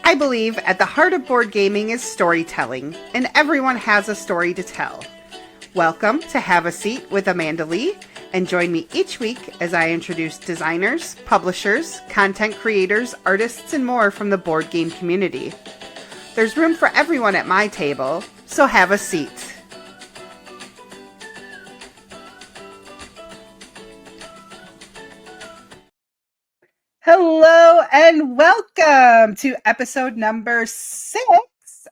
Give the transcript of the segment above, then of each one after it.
I believe at the heart of board gaming is storytelling, and everyone has a story to tell. Welcome to Have a Seat with Amanda Lee, and join me each week as I introduce designers, publishers, content creators, artists, and more from the board game community. There's room for everyone at my table, so have a seat. Hello and welcome to episode number 6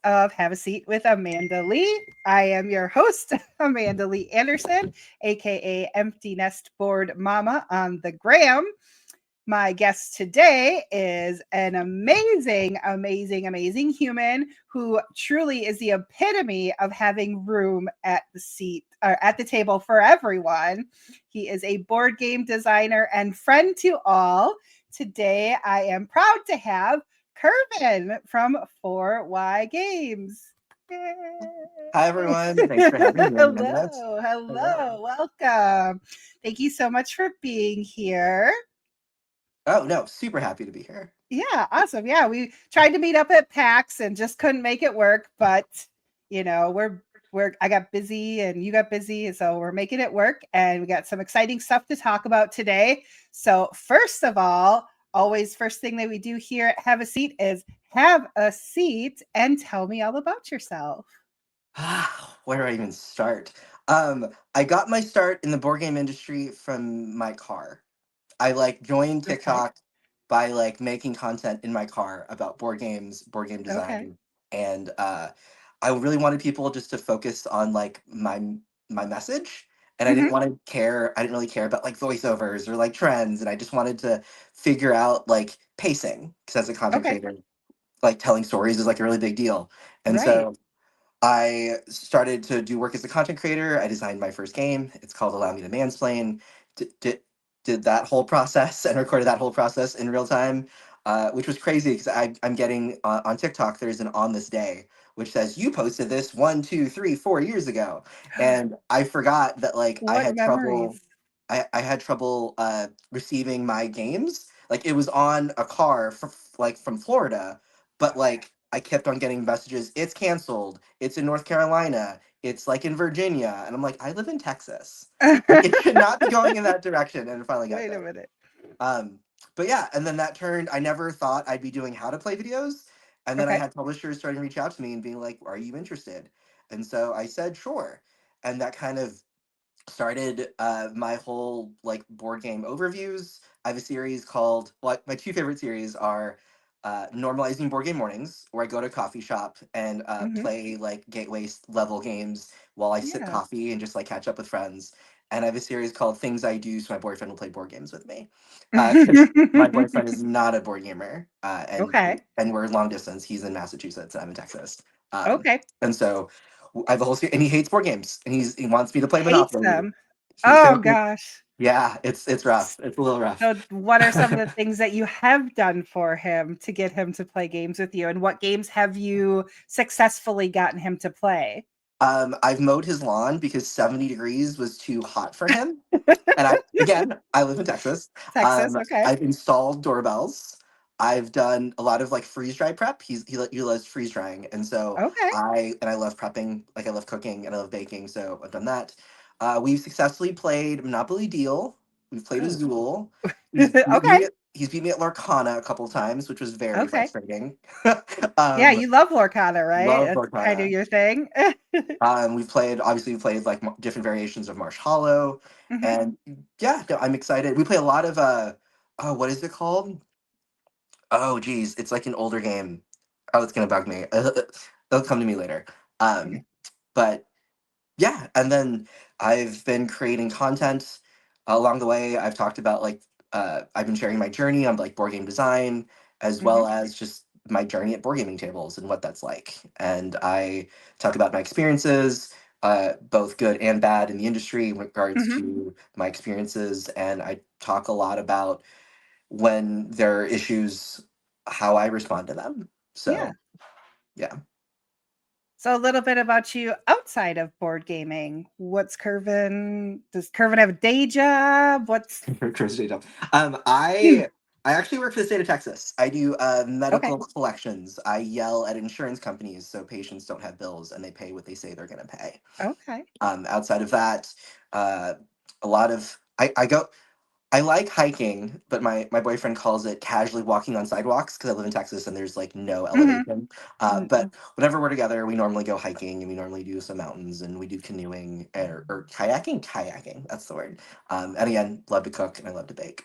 of Have a Seat with Amanda Lee. I am your host, Amanda Lee Anderson, aka Empty Nest Board Mama on the Gram. My guest today is an amazing human who truly is the epitome of having room at the seat or at the table for everyone. He is a board game designer and friend to all. Today, I am proud to have Kervin from 4Y Games. Yay. Hi, everyone. Thanks for having me, Amanda. Hello, welcome. Thank you so much for being here. Oh, no, super happy to be here. Yeah, awesome. Yeah, we tried to meet up at PAX and just couldn't make it work, but we're I got busy and you got busy, so we're making it work and we got some exciting stuff to talk about today. So, first of all, always first thing that we do here at Have a Seat is have a seat and tell me all about yourself. Where do I even start? I got my start in the board game industry from my car. I joined Okay. TikTok by making content in my car about board games, board game Okay. design, and I really wanted people just to focus on my message. And I didn't Mhm. want to care. I didn't really care about voiceovers or trends, and I just wanted to figure out pacing because as a content Okay. creator, telling stories is a really big deal. And Right. so I started to do work as a content creator. I designed my first game. It's called Allow Me to Mansplain. Did that whole process and recorded that whole process in real time, which was crazy because I'm getting on TikTok. There's an on this day which says you posted this 1, 2, 3, 4 years ago, and I forgot that I What had trouble. memories? I had trouble receiving my games. It was on a car from Florida, but I kept on getting messages. It's canceled. It's in North Carolina. It's in Virginia, and I'm like, I live in Texas. It should not be going in that direction. And it finally got Wait a there. minute. Um, but yeah, and then that turned. I never thought I'd be doing how to play videos, and then I Okay. had publishers starting to reach out to me and being like, "Are you interested?" And so I said, "Sure," and that kind of started my whole board game overviews. I have a series called my two favorite series are normalizing board game mornings, where I go to a coffee shop and Mhm. play gateway level games while I sip Yeah. coffee and just catch up with friends. And I have a series called Things I Do, so my boyfriend will play board games with me. Because my boyfriend is not a board gamer, Okay. and we're long distance. He's in Massachusetts, I'm in Texas, Okay. and so I have a whole series, and he hates board games, and he wants me to play Hates Monopoly. them. He's Oh gonna, gosh. yeah, it's rough. It's a little rough. So what are some of the things that you have done for him to get him to play games with you? And what games have you successfully gotten him to play? I've mowed his lawn because 70 degrees was too hot for him, and I live in Texas. Texas, okay. I've installed doorbells. I've done a lot of freeze dry prep. He loves freeze drying, and so Okay. I love prepping. I love cooking and I love baking, so I've done that. We've successfully played Monopoly Deal. We've played Oh. Azul. Okay. He's beat me at Lorcana a couple times, which was very Okay. frustrating. Yeah, um, you love Lorcana, right? love That's kind of Lorcana. your thing. We've played different variations of Marsh Hollow, Mhm. and yeah, no, I'm excited. We play a lot of oh, what is it called? Oh, geez, it's an older game. Oh, it's gonna bug me. It'll come to me later. Okay. But yeah, and then I've been creating content along the way. I've talked about I've been sharing my journey on board game design as Mhm. well as just my journey at board gaming tables and what that's like. And I talk about my experiences, both good and bad in the industry in regards Mhm. to my experiences. And I talk a lot about when there are issues, how I respond to them. Yeah. So yeah. So a little bit about you outside of board gaming. What's Kervin? Does Kervin have a day job? What's Christy Dump. I I actually work for the state of Texas. I do Okay. medical collections. I yell at insurance companies so patients don't have bills and they pay what they say they're going to pay. Okay. Outside of that, uh, a lot of I go. I like hiking, but my boyfriend calls it casually walking on sidewalks because I live in Texas and there's like no Hmm. elevation. But whenever we're together, we normally go hiking and we normally do some mountains and we do canoeing or kayaking. Kayaking, that's the word. And again, love to cook and I love to bake.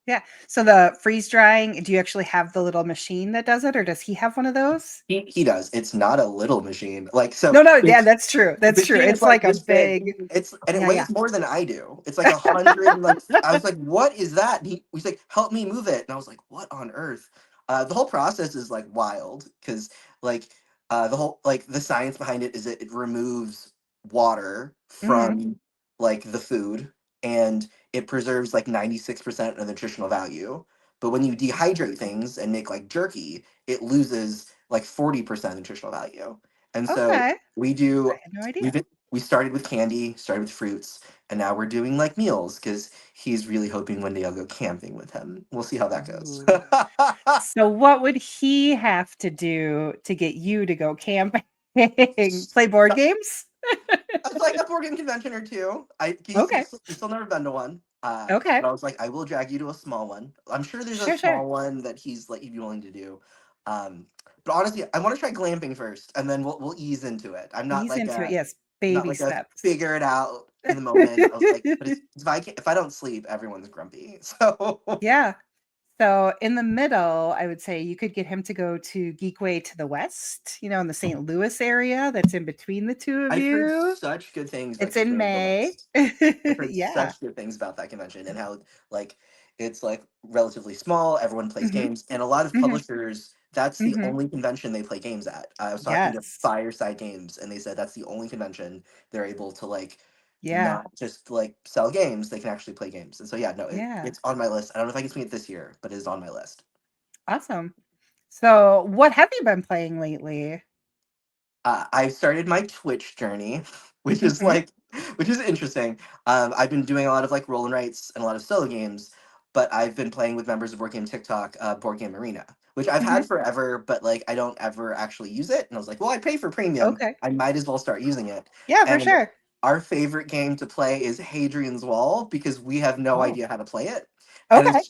Yeah. So the freeze drying, do you actually have the little machine that does it, or does he have one of those? He does. It's not a little machine. Like No, so, no, yeah, it's that's true. the That's true. machine is It's like like a this big. big, It's and it yeah, yeah. weighs more than I do. It's like 100 and like I was like, what is that? And he's like, help me move it. And I was like, what on earth? The whole process is like wild because like the whole like the science behind it is it removes water Hmm. from like the food and it preserves like 96% of the nutritional value. But when you dehydrate things and make like jerky, it loses like 40% nutritional value. And so Okay. we I do had no we idea. did we started with candy, started with fruits, and now we're doing like meals because he's really hoping one day I'll go camping with him. We'll see how that goes. Ooh. So what would he have to do to get you to go camping? Play board games? It's like a board game convention or two. Okay. He's still never been to one. Okay. But I was like, I will drag you to a small one. I'm sure there's a Sure, sure. small one that he'd be willing to do. Um, but honestly, I want to try glamping first, and then we'll ease into it. Ease into it. Yes. I'm not Baby like a steps. figure it out in the moment. I was like, but if I don't sleep, everyone's grumpy. So Yeah. So in the middle, I would say you could get him to go to Geekway to the west, in the St. Louis area that's in between the two of I've heard you. such good things about It's in Geekly the May. West. I've heard Yeah. such good things about that convention and how like it's like relatively small. Everyone plays Hmm. games, and a lot of Hmm. publishers. That's the Hmm. only convention they play games at. I was talking to Yes. Fireside Games, and they said that's the only convention they're able to like Yeah. not just like sell games. They can actually play games, and so yeah, no, Yeah. it's on my list. I don't know if I can swing it this year, but it is on my list. Awesome. So what have you been playing lately? I started my Twitch journey, which is Hmm. like, which is interesting. I've been doing a lot of like roll and writes and a lot of solo games, but I've been playing with members of Board Game TikTok, Board Game Arena, which I've had Hmm. forever, but like I don't ever actually use it. And I was like, well, I pay for premium, Okay. I might as well start using it. Yeah, for And sure. our favorite game to play is Hadrian's Wall because we have no Oh, idea how to play it, and okay. it's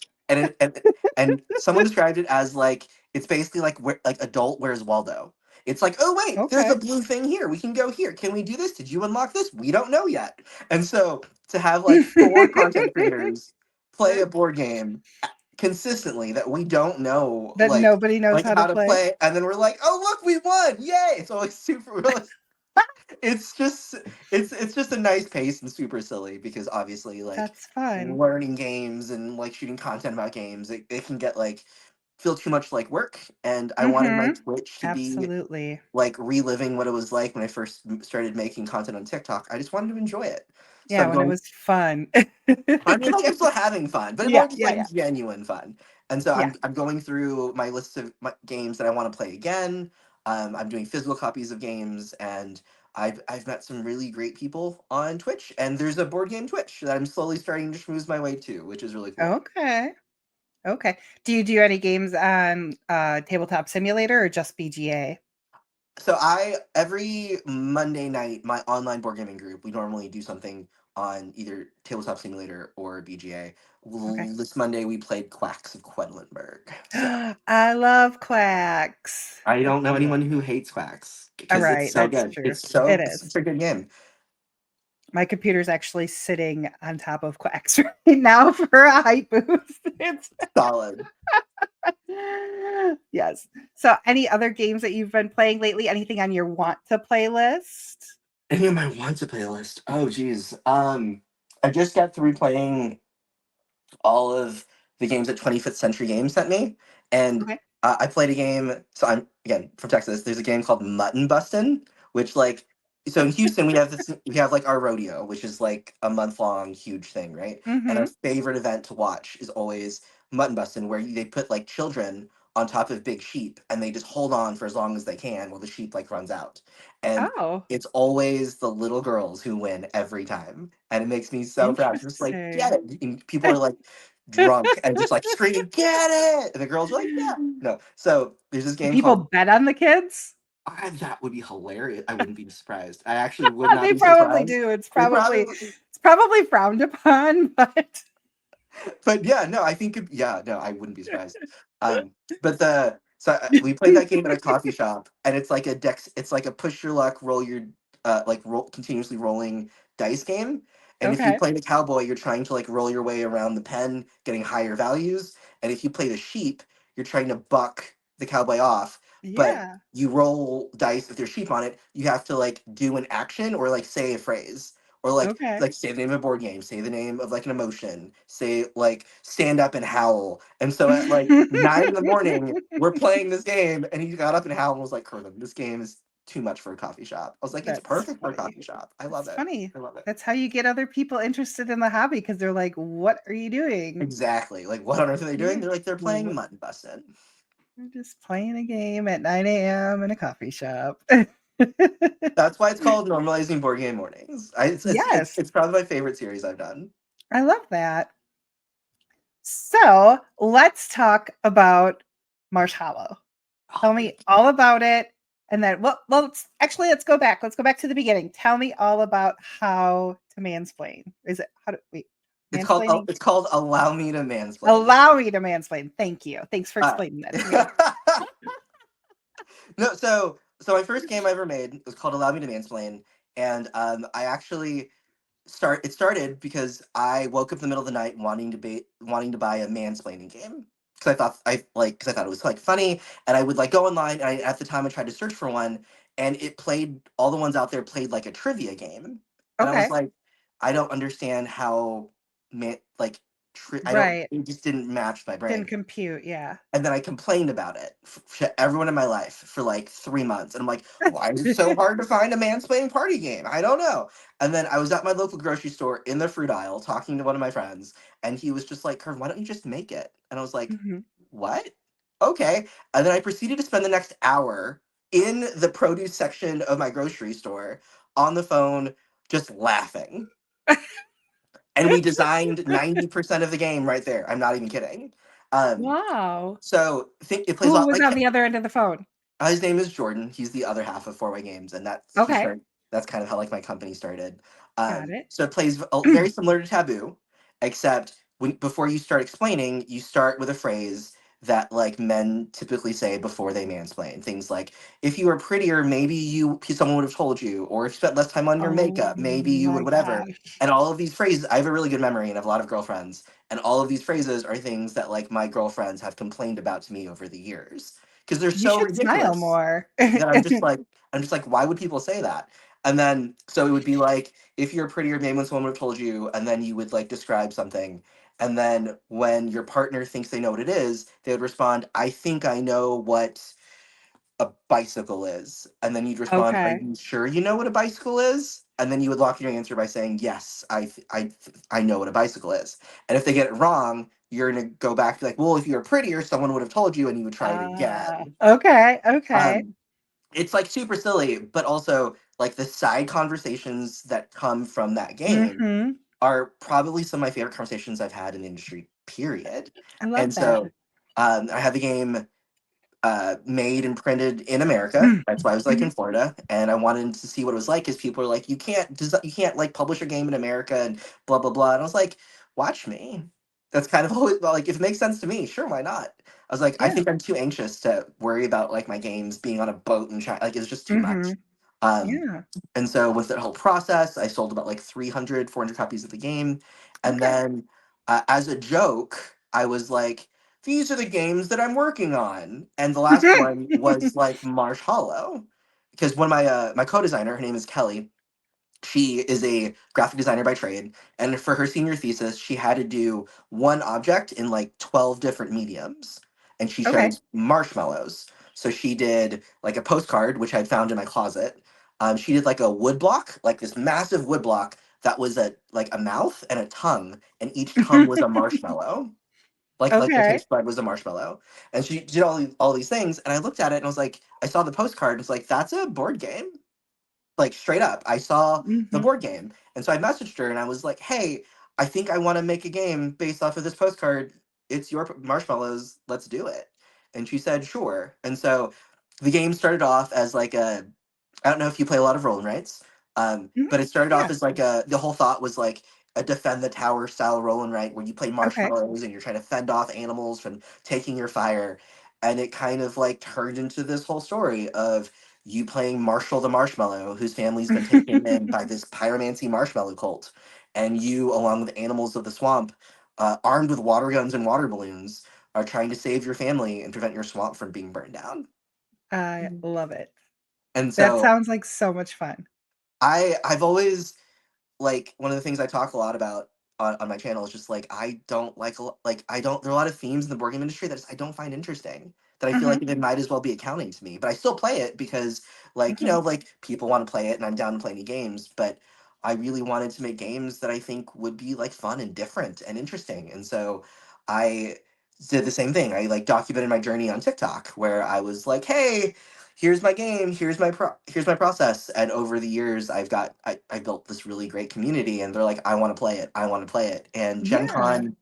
and someone described it as like it's basically like like adult Where's Waldo. It's like, oh wait, there's a Okay. blue thing here. We can go here. Can we do this? Did you unlock this? We don't know yet. And so to have like four content creators play a board game consistently that we don't know That nobody knows how to how to play. play, and then we're like, oh look, we won! Yay! It's always super. We're like, it's just it's just a nice pace and super silly because obviously like That's fun. learning games and like shooting content about games it can get like feel too much like work and I wanted my Mhm. Twitch to be Absolutely. like reliving what it was like when I first started making content on TikTok. I just wanted to enjoy it. So Yeah, I'm when it going was fun. I mean like I'm still having fun, but Yeah, more just yeah, like yeah, genuine fun. And so yeah. I'm going through my list of games that I want to play again. I'm doing physical copies of games and I've met some really great people on Twitch and there's a board game Twitch that I'm slowly starting to schmooze my way to, which is really cool. Okay, okay. Do you do any games on, Tabletop Simulator or just BGA? So I every Monday night, my online board gaming group, we normally do something on either Tabletop Simulator or BGA. Okay. This Monday we played Quacks of Quedlinburg. So I love Quacks. I It's don't know good. anyone who hates Quacks because it's Alright, so that's good. true. It It's is. such a good game. My computer's actually sitting on top of Quacks right now for a height boost. It's Solid. Yes. So, any other games that you've been playing lately? Anything on your want to play list? Any of my want to playlist. Oh geez. I just got through playing all of the games that 25th Century Games sent me, and Okay. I played a game. So I'm again from Texas. There's a game called Mutton Bustin', which like so in Houston we have this we have like our rodeo, which is like a month long huge thing, right? And our Mhm. favorite event to watch is always Mutton Bustin', where they put like children on top of big sheep and they just hold on for as long as they can while the sheep like runs out. And Oh, it's always the little girls who win every time. And it makes me so proud. Just like, get interesting. it. And people are like, drunk and just like screaming, "Get it!" And the girls were like, "Yeah." No. So there's this Do game people called bet on the kids? that would be hilarious. I wouldn't be surprised. I actually would not They be probably surprised. do. They probably It's probably frowned upon, but but yeah, no, I think yeah, no, I wouldn't be surprised. But the so we played that game at a coffee shop, and it's like a dex. It's like a push your luck, roll your like roll continuously rolling dice game. And if you okay. play the cowboy, you're trying to like roll your way around the pen, getting higher values. And if you play the sheep, you're trying to buck the cowboy off. But Yeah. you roll dice if there's sheep on it. You have to like do an action or like say a phrase or Okay. like say the name of a board game, say the name of like an emotion, say like stand up and howl. And so at like 9 in the morning, we're playing this game, and he got up and howled and was like, "Kervin, this game is too much for a coffee shop." I was like, "It's That's perfect for a funny. coffee shop. I love That's it. funny. I love it." That's how you get other people interested in the hobby because they're like, "What are you doing?" Exactly. Like, what on earth are they doing? Yeah. They're like, they're playing We're mutton busted. just playing a game at 9 a.m. in a coffee shop. That's why it's called normalizing board game mornings. Yes, It's probably my favorite series I've done. I love that. So let's talk about Marsh Hollow. Oh Tell my me all about it. And then, well, let's go back. Let's go back to the beginning. Tell me all about how to mansplain. Is it how to wait? Mansplaining? it's called Allow Me to Mansplain. Allow me to mansplain. Thank you. Thanks for Uh, explaining that to me. no, so my first game I ever made was called Allow Me to Mansplain, and I actually it started because I woke up in the middle of the night wanting to buy a mansplaining game because I thought it was like funny, and I would like go online, and at the time I tried to search for one, and it played all the ones out there played like a trivia game, and I was Okay. like, I don't understand how man like I don't Right. it just didn't match my Didn't brain. compute. Yeah. And then I complained about it to everyone in my life for like 3 months. And I'm like, why is it so hard to find a mansplaining party game? I don't know. And then I was at my local grocery store in the fruit aisle talking to one of my friends. And he was just like, Kurt, why don't you just make it? And I was like, Mhm. what? Okay. And then I proceeded to spend the next hour in the produce section of my grocery store on the phone, just laughing. And we designed 90% of the game right there. I'm not even kidding. Um, Wow. so think it plays a Who lot was like on the other end of the phone? his name is Jordan. He's the other half of Four Way Games, and Okay. That's kind of how like my company started. Got it. So it plays very similar to Taboo, except before you start explaining, you start with a phrase that like men typically say before they mansplain. Things like, "If you were prettier, maybe someone would have told you," or "If you spent less time on your Oh makeup, maybe you would my whatever." gosh. And all of these phrases, I have a really good memory and I have a lot of girlfriends, and all of these phrases are things that like my girlfriends have complained about to me over the years because they're You so should smile ridiculous more. that I'm just like, why would people say that? And then so it would be like, if you're prettier, maybe when someone would have told you, and then you would like describe something. And then when your partner thinks they know what it is, they would respond, I think I know what a bicycle is. And then you'd respond, are Okay. you sure you know what a bicycle is? And then you would lock your answer by saying, yes, I know what a bicycle is. And if they get it wrong, you're gonna go back to like, well, if you were prettier, someone would have told you, and you would try it again. Okay. Okay. Um, it's like super silly, but also like the side conversations that come from that game Mhm. are probably some of my favorite conversations I've had in the industry, period. I love And that. so I had the game made and printed in America. Mhm. That's why I was like in Florida, and I wanted to see what it was like because people are like, you can't like publish a game in America and blah blah blah. And I was like, watch me. That's kind of always well, like if it makes sense to me, sure, why not? I was like, I Yeah. think I'm too anxious to worry about like my games being on a boat and like it's just too much. Mhm. Um, Yeah. and so with that whole process, I sold about like 300, 400 copies of the game, and Okay. then as a joke, I was like, these are the games that I'm working on. And the last one was like Marsh Hollow. Because one of my co-designer, her name is Kelly, she is a graphic designer by trade. And for her senior thesis, she had to do one object in like 12 different mediums. And she Okay. chose marshmallows. So she did like a postcard, which I'd found in my closet. She did like a wood block, like this massive wood block that was a mouth and a tongue, and each tongue was a marshmallow like the Okay. taste bud was a marshmallow. And she did all these things, and I looked at it and I was like, I saw the postcard, and it's like, that's a board game. Like straight up. I saw the Mhm. board game. And so I messaged her and I was like, hey, I think I want to make a game based off of this postcard. It's your marshmallows. Let's do it. And she said, sure. And so the game started off as like a, I don't know if you play a lot of roll and writes, Mhm. but it started off Yeah. as like a, the whole thought was like a defend the tower style roll and write where you play Okay. marshmallows and you're trying to fend off animals from taking your fire. And it kind of like turned into this whole story of you playing Marshall the Marshmallow, whose family's been taken in by this pyromancy marshmallow cult, and you, along with animals of the swamp, armed with water guns and water balloons, are trying to save your family and prevent your swamp from being burned down. I love it. And That so sounds like so much fun. I've always, like, one of the things I talk a lot about on my channel is just like I don't like like I don't, there are a lot of themes in the board game industry that just I don't find interesting, that I feel like Mhm, they might as well be accounting to me, but I still play it because, like, mhm. like people want to play it and I'm down to play any games, but I really wanted to make games that I think would be like fun and different and interesting. And so I did the same thing. I like documented my journey on TikTok where I was like, hey, here's my game, here's my process. And over the years I built this really great community, and they're like, I want to play it, I want to play it. And Gen Yeah. Con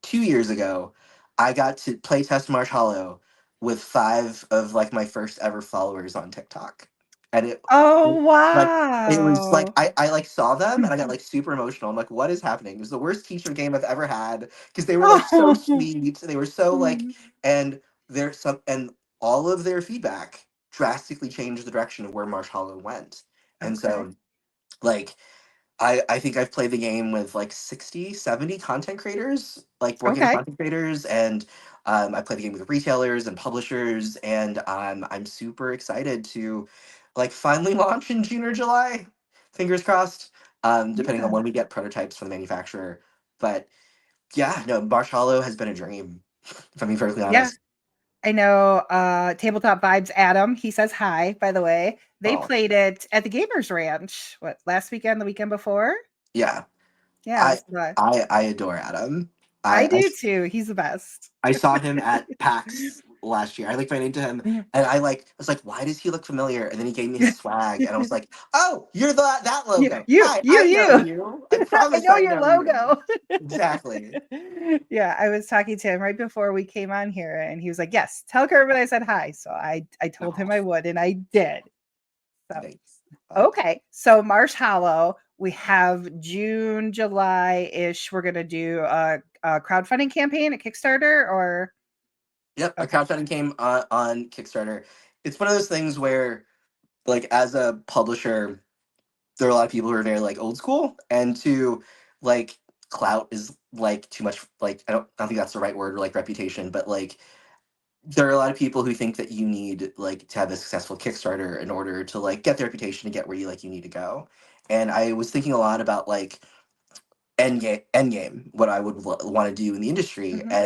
2 years ago, I got to play test Marsh Hollow with five of like my first ever followers on TikTok. And Oh, like it was like wow. I like saw them and I got like super emotional. I'm like, what is happening? It was the worst teacher game I've ever had because they were like so Oh. sweet. They were so like, Mm, and there's some, and all of their feedback drastically changed the direction of where Marsh Hollow went. And okay. so like I think I've played the game with like 60, 70 content creators, like board game Okay. content creators, and I played the game with retailers and publishers, and I'm super excited to like finally launch in June or July. Fingers crossed, depending on Yeah. when we get prototypes from the manufacturer. But yeah, no, Marsh Hollow has been a dream, if I'm being perfectly Yeah. honest. I know, Tabletop Vibes Adam, he says hi, by the way. They Oh, played it at the Gamers Ranch, what, last weekend, the weekend before? yeah. Yeah, I so I adore Adam. I I do too. He's the best. I saw him at PAX last year. I like ran into him Mhm. and I was like, why does he look familiar? And then he gave me his swag and I was like, oh, you're that You logo. you Hi, you I know you. you. I I promise know I your know you. logo. Exactly. Yeah, I was talking to him right before we came on here, and he was like, "Yes, tell Kervin I said hi." So I told Oh, him I would, and I did. So thanks. okay, so Marsh Hollow, we have June, July ish. We're gonna do a crowdfunding campaign, a Kickstarter, or Yep, a okay, crowdfunding came on Kickstarter. It's one of those things where, like, as a publisher, there are a lot of people who are very like old school, and to like clout is like too much. Like, I don't think that's the right word, or like reputation, but like there are a lot of people who think that you need like to have a successful Kickstarter in order to like get the reputation to get where you need to go. And I was thinking a lot about like end game, what I would want to do in the industry, hmm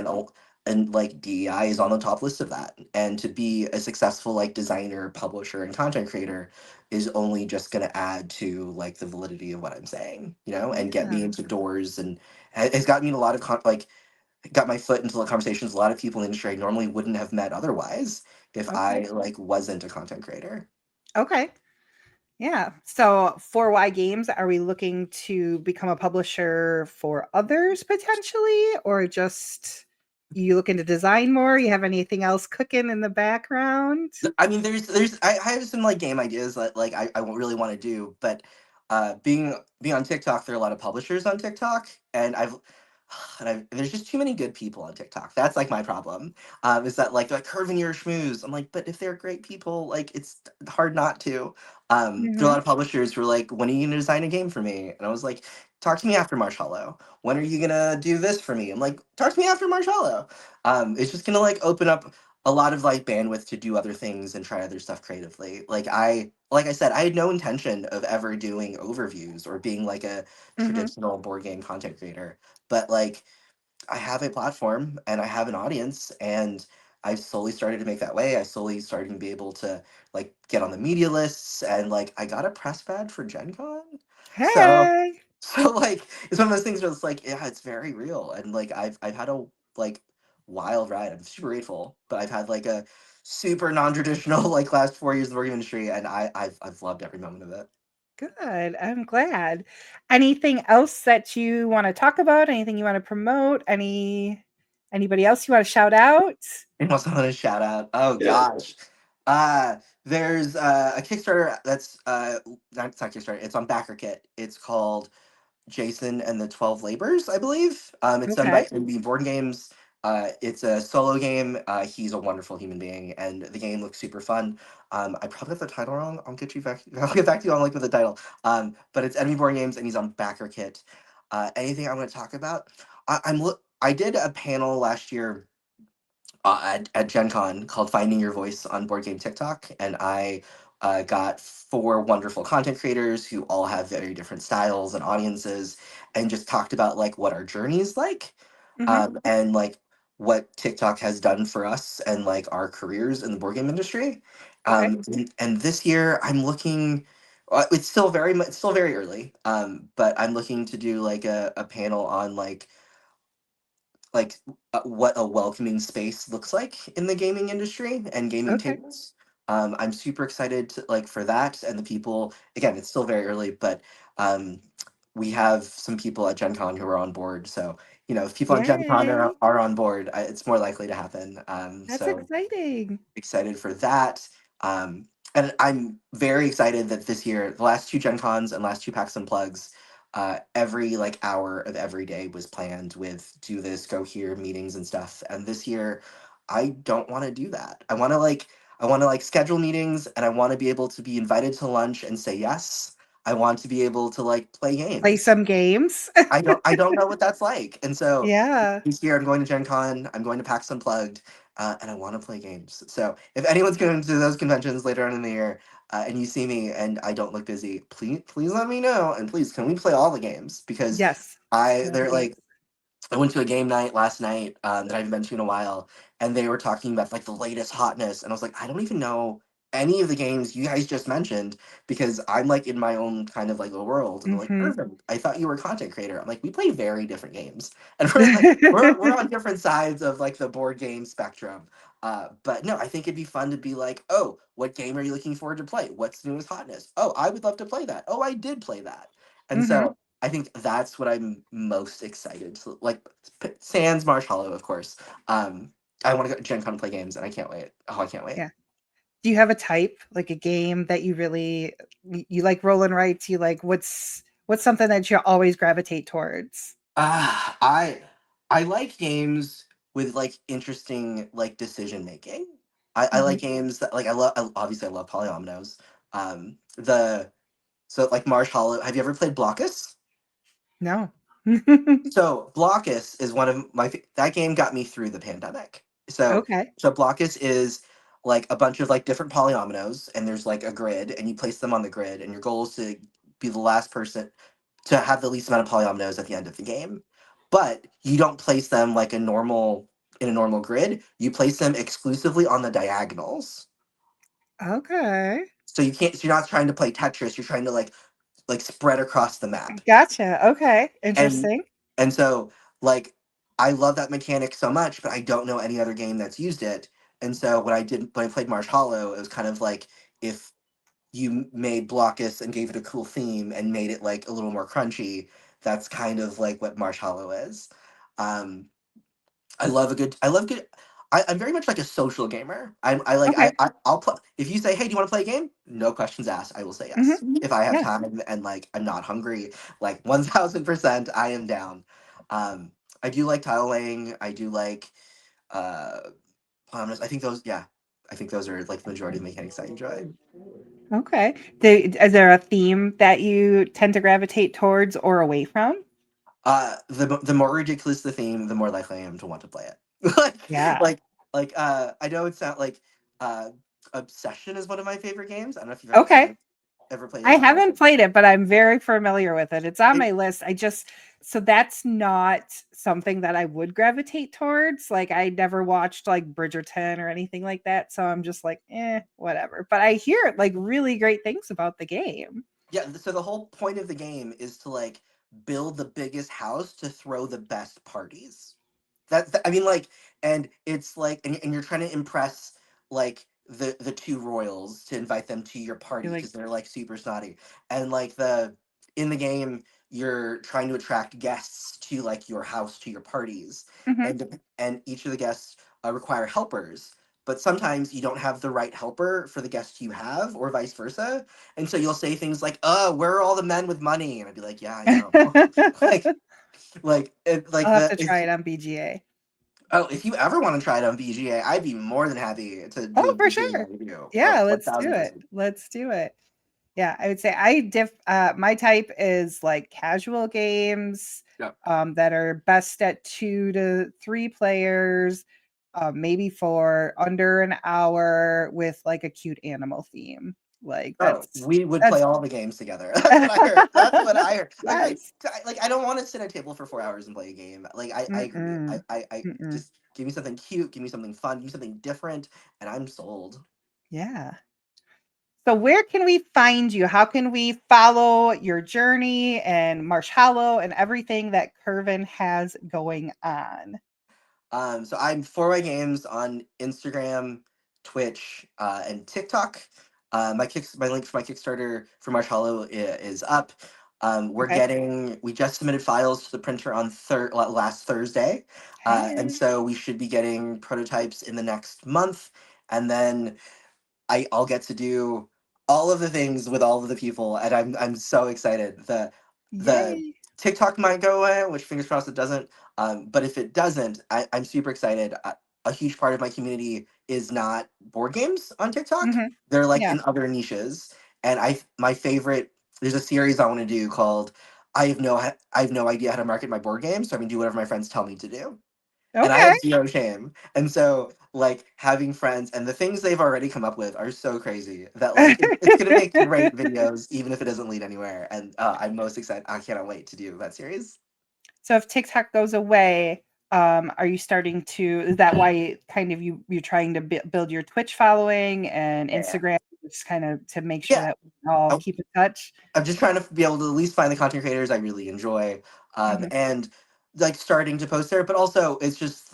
and like DEI is on the top list of that. And to be a successful like designer, publisher, and content creator is only just going to add to like the validity of what I'm saying, and get me yeah, into doors, and has gotten me in a lot of like got my foot into the conversations a lot of people in the industry I normally wouldn't have met otherwise if okay, I like wasn't a content creator. okay. Yeah. So for Y Games, are we looking to become a publisher for others potentially, or just you looking to design more? You have anything else cooking in the background? I mean, I have some like game ideas that like I really want to do, but being on TikTok, there are a lot of publishers on TikTok, and there's just too many good people on TikTok. That's like my problem. Is that like they're like Kervin your schmooze? I'm like, but if they're great people, like it's hard not to. There are a Hmm lot of publishers who are like, when are you gonna design a game for me? And I was like, talk to me after Marsh Hollow. When are you gonna do this for me? I'm like, talk to me after Marsh Hollow. It's just gonna like open up a lot of like bandwidth to do other things and try other stuff creatively. Like I said, I had no intention of ever doing overviews or being like a hmm traditional board game content creator. But like I have a platform and I have an audience, and I've slowly started to make that way. I slowly started to be able to like get on the media lists, and like I got a press badge for Gen Con. So Hey. so like it's one of those things where it's like, yeah, it's very real. And like I've had a like wild ride. I'm super grateful. But I've had like a super non-traditional like last 4 years in the working industry, and I've loved every moment of it. Good. I'm glad. Anything else that you want to talk about? Anything you want to promote? Anybody else you want to shout out? And also want to shout out. Oh gosh. Uh there's a Kickstarter that's not, it's not Kickstarter, it's on BackerKit. It's called Jason and the 12 Labors, I believe. It's done by Okay. MB Board Games. It's a solo game. He's a wonderful human being, and the game looks super fun. I probably have the title wrong. I'll get you back. I'll get back to you on like with the title. But it's MB Board Games, and he's on BackerKit. Anything I'm going to talk about? I did a panel last year at Gen Con called Finding Your Voice on Board Game TikTok. And I got four wonderful content creators who all have very different styles and audiences and just talked about like what our journey is like, Hmm. and like what TikTok has done for us and like our careers in the board game industry. Okay. And this year I'm looking. It's still it's still very early, but I'm looking to do like a panel on like what a welcoming space looks like in the gaming industry and gaming Okay. tables. I'm super excited to, like for that and the people. Again, it's still very early, but um, we have some people at Gen Con who are on board. So if people at Gen Con Yay. are on board, it's more likely to happen. That's So exciting. excited for that. Um, and I'm very excited that this year, the last two Gen Cons and last two Packs and Plugs, every like hour of every day was planned with do this, go here, meetings and stuff. And this year, I don't want to do that. I want to like schedule meetings and I want to be able to be invited to lunch and say yes. I want to be able to like play Play games. some games. I don't know what that's like. And so Yeah. this year I'm going to Gen Con, I'm going to PAX Unplugged, and I want to play games. So if anyone's going to those conventions later on in the year, and you see me and I don't look busy, please let me know. And please, can we play all the games? Because Yes. Let's play all the they're games. like I went to a game night last night that I haven't been to in a while, and they were talking about like the latest hotness, and I was like, I don't even know any of the games you guys just mentioned because I'm like in my own kind of like little world. And they're like, Hmm. Irvin, I thought you were a content creator. I'm like, we play very different games, and we're like we're on different sides of like the board game spectrum. But no, I think it'd be fun to be like, oh, what game are you looking forward to play? What's the newest hotness? Oh, I would love to play that. Oh, I did play that. And Hmm. so I think that's what I'm most excited to like. Sans Marsh Hollow, of course. Um, I want to go to Gen Con and play games, and I can't wait. Oh, I can't wait. Yeah. Do you have a type, like a game that you really you like roll and writes? You like what's something that you always gravitate towards? Ah, I like games with like interesting like decision making. I like Hmm. games that like obviously I love polyominoes. The so like Marsh Hollow. Have you ever played Blockus? No. So Blockus is one of that game got me through the pandemic. So Okay. so Blockus is like a bunch of like different polyominoes and there's like a grid and you place them on the grid and your goal is to be the last person to have the least amount of polyominoes at the end of the game. But you don't place them like in a normal grid. You place them exclusively on the diagonals. Okay. So you can't so you're not trying to play Tetris, you're trying to like spread across the map. Gotcha. Okay. and Interesting. and so like I love that mechanic so much, but I don't know any other game that's used it. And so when I played Marsh Hollow, it was kind of like if you made Blockus and gave it a cool theme and made it like a little more crunchy. That's kind of like what Marsh Hollow is. Um, I love good. I'm very much like a social gamer. I like Okay. I'll play if you say, hey, do you want to play a game? No questions asked. I will say Hmm. yes. If I have Yeah. time and like I'm not hungry, like 1000% I am down. Um I do like tile laying. I do like uh I think those yeah. I think those are like the majority of mechanics I enjoy. Okay. Is there a theme that you tend to gravitate towards or away from? The more ridiculous the theme, the more likely I am to want to play it. like, Yeah. like, I know it's not like, uh, Obsession is one of my favorite games. I don't know if you've ever Okay. ever played I it. haven't played it, but I'm very familiar with it. It's on It my list. So that's not something that I would gravitate towards. Like I never watched like Bridgerton or anything like that. So I'm just like, whatever. But I hear like really great things about the game. Yeah. So the whole point of the game is to like build the biggest house to throw the best parties. I mean, like, and it's like, and you're trying to impress like the two royals to invite them to your party You're like, because they're like super snotty. And like the in the game you're trying to attract guests to like your house, to your parties, mhm. and each of the guests require helpers, but sometimes you don't have the right helper for the guest you have, or vice versa. And so you'll say things like, where are all the men with money? And I'd be like, yeah, I know. like like I'll have the to try it on BGA. Oh, if you ever want to try it on VGA, I'd be more than happy to do Oh, a for VGA sure. review. Oh, Yeah, let's do it. 1000%. Let's do it. Yeah, I would say my type is like casual games Yeah. that are best at 2 to 3 players, maybe for under an hour with like a cute animal theme. Like Oh, we would play that's all the games together. That's what I heard. That's what I heard. yes. Like I don't want to sit at a table for 4 hours and play a game. Like I agree. Mm-mm. I Mm-mm. just give me something cute, give me something fun, give me something different, and I'm sold. Yeah. So where can we find you? How can we follow your journey and Marsh Hollow and everything that Kervin has going on? So I'm 4 Games on Instagram, Twitch, and TikTok. My link for my Kickstarter for Marsh Hollow is up. Okay. We just submitted files to the printer on last Thursday, and Hey. so we should be getting prototypes in the next month, and then I'll get to do all of the things with all of the people, and I'm so excited. The Yay. TikTok might go away, which fingers crossed it doesn't. But if it doesn't, I'm super excited. A huge part of my community is not board games on TikTok. Mhm. They're like Yeah. in other niches, and my favorite. There's a series I want to do called I have no idea how to market my board games, so I'm gonna do whatever my friends tell me to do, and I Okay. have zero shame. And so, like, having friends and the things they've already come up with are so crazy that, like, it's going to make great videos, even if it doesn't lead anywhere. And I'm most excited. I cannot wait to do that series. So if TikTok goes away, are you starting to is that why kind of you're trying to build your Twitch following and Yeah. Instagram just kind of to make sure Yeah. that we all I, keep in touch? I'm just trying to be able to at least find the content creators I really enjoy, Mhm. and like starting to post there. But also, it's just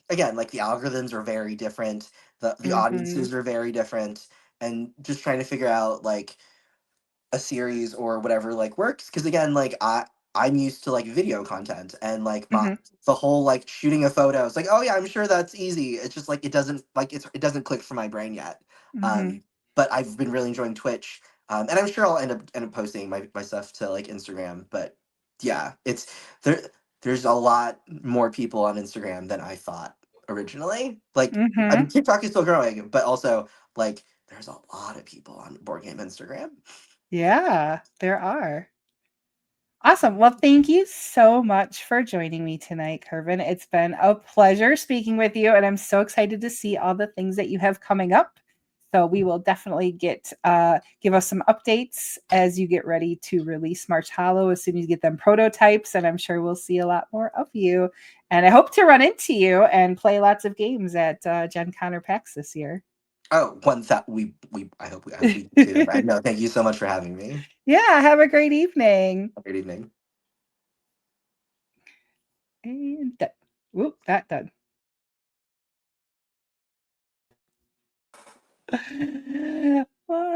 again, like the algorithms are very different, the Mhm. audiences are very different, and just trying to figure out like a series or whatever like works, because again like I'm used to like video content, and like my Mhm. the whole like shooting a photo, it's like, oh yeah, I'm sure that's easy. It's just like it doesn't click for my brain yet. Mhm. um but I've been really enjoying Twitch, and I'm sure I'll end up posting my stuff to like Instagram. But yeah, it's there there's a lot more people on Instagram than I thought originally. Like, I Mhm. mean, TikTok is still growing, but also like there's a lot of people on board game Instagram. Yeah, there are. Awesome. Well, thank you so much for joining me tonight, Kervin. It's been a pleasure speaking with you, and I'm so excited to see all the things that you have coming up. So we will definitely give us some updates as you get ready to release March Hollow as soon as you get them prototypes, and I'm sure we'll see a lot more of you. And I hope to run into you and play lots of games at Gen Con or PAX this year. Oh, one that I hope we do too. I know. Thank you so much for having me. Yeah, have a great evening. Have a great evening. And done. Whoop, that done. Well,